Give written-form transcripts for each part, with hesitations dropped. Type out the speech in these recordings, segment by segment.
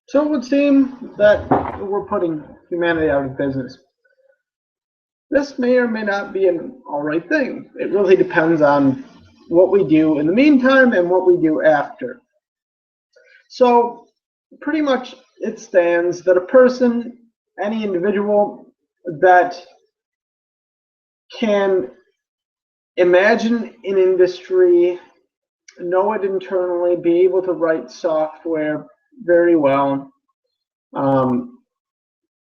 So it would seem that we're putting humanity out of business. This may or may not be an all right thing. It really depends on what we do in the meantime and what we do after. So pretty much it stands that a person, any individual that can imagine an industry, know it internally, be able to write software very well.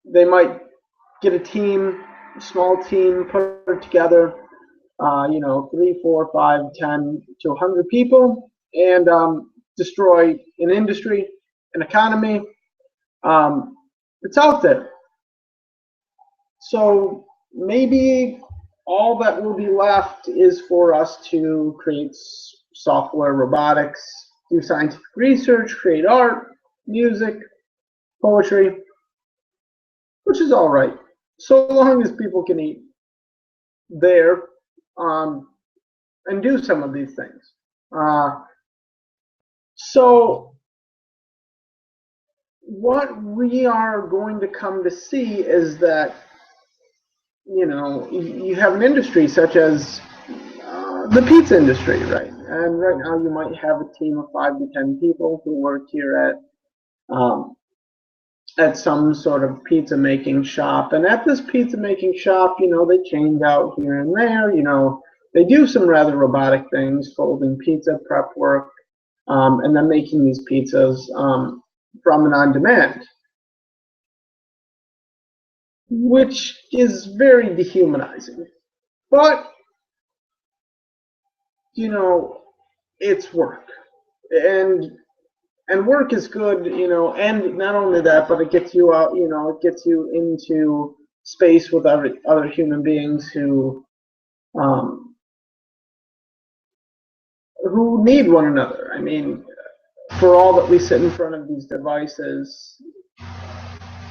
They might get a team, a small team, put it together, 3, 4, 5, 10 to 100 people, and destroy an industry, an economy. It's out there. So maybe all that will be left is for us to create software, robotics, do scientific research, create art, music, poetry, which is all right, so long as people can eat there and do some of these things. So what we are going to come to see is that, you have an industry such as the pizza industry, right? And right now you might have a team of 5 to 10 people who work here at some sort of pizza making shop. And at this pizza making shop, they change out here and there. They do some rather robotic things, folding pizza, prep work, and then making these pizzas from and on demand, which is very dehumanizing. But, it's work. And work is good, and not only that, but it gets you out, it gets you into space with other human beings um, who need one another. I mean, for all that we sit in front of these devices,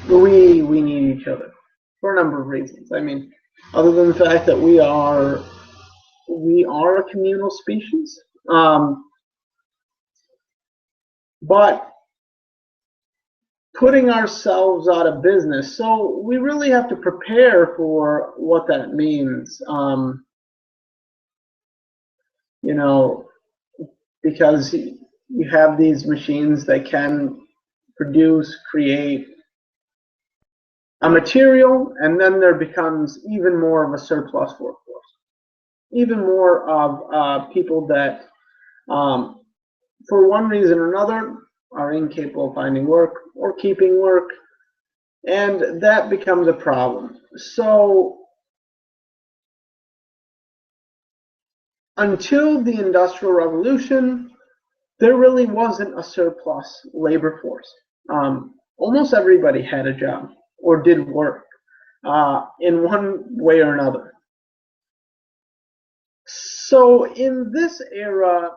we need each other for a number of reasons. I mean, other than the fact that we are a communal species, but putting ourselves out of business. So we really have to prepare for what that means. Because you have these machines that can produce, create a material, and then there becomes even more of a surplus workforce, even more of people that, for one reason or another, are incapable of finding work or keeping work, and that becomes a problem. So until the Industrial Revolution, there really wasn't a surplus labor force. Almost everybody had a job or did work in one way or another. So in this era,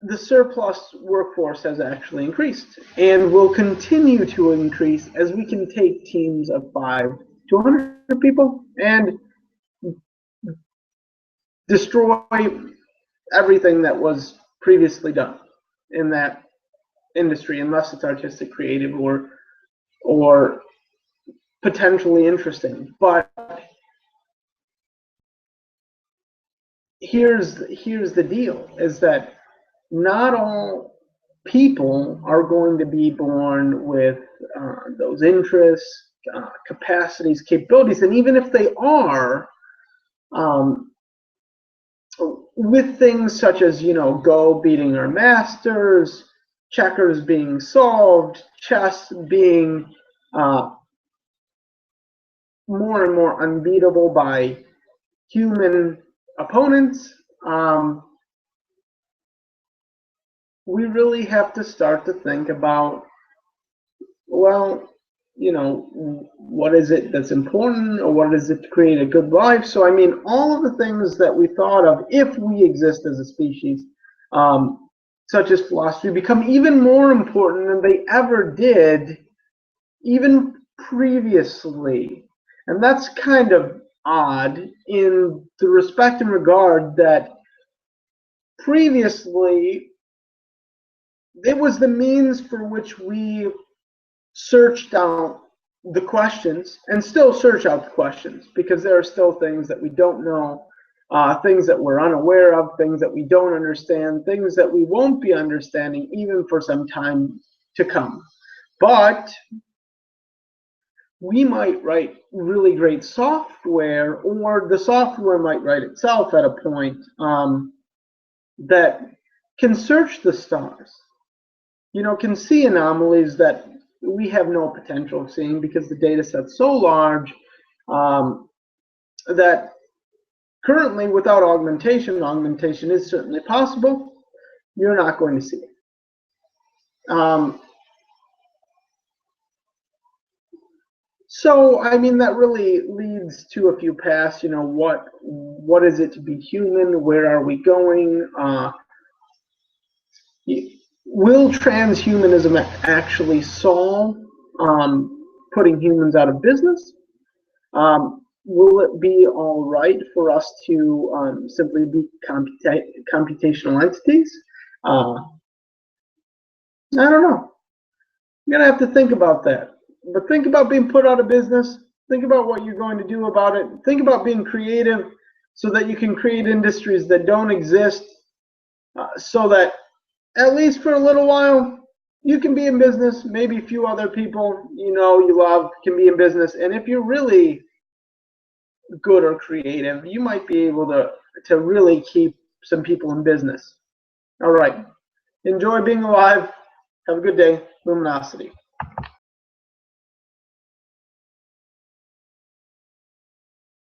the surplus workforce has actually increased and will continue to increase as we can take teams of 5 to 100 people and destroy everything that was previously done in that industry, unless it's artistic, creative, or potentially interesting. But here's the deal: is that not all people are going to be born with those interests, capacities, capabilities, and even if they are, with things such as Go beating our masters, checkers being solved, chess being more and more unbeatable by human opponents, we really have to start to think about, well, what is it that's important, or what is it to create a good life? So, I mean, all of the things that we thought of if we exist as a species, such as philosophy, become even more important than they ever did, even previously. And that's kind of odd in the respect and regard that previously it was the means for which we searched out the questions and still search out the questions, because there are still things that we don't know, things that we're unaware of, things that we don't understand, things that we won't be understanding even for some time to come. But we might write really great software, or the software might write itself at a point that can search the stars, can see anomalies that we have no potential of seeing, because the data set's so large that currently, without augmentation is certainly possible, you're not going to see it. So, I mean, that really leads to a few paths. What is it to be human? Where are we going? Will transhumanism actually solve putting humans out of business? Will it be all right for us to simply be computational entities? I don't know. You're going to have to think about that. But think about being put out of business. Think about what you're going to do about it. Think about being creative so that you can create industries that don't exist, so that at least for a little while you can be in business. Maybe a few other people you love can be in business. And if you're really good or creative, you might be able to really keep some people in business. All right. Enjoy being alive. Have a good day. Luminosity.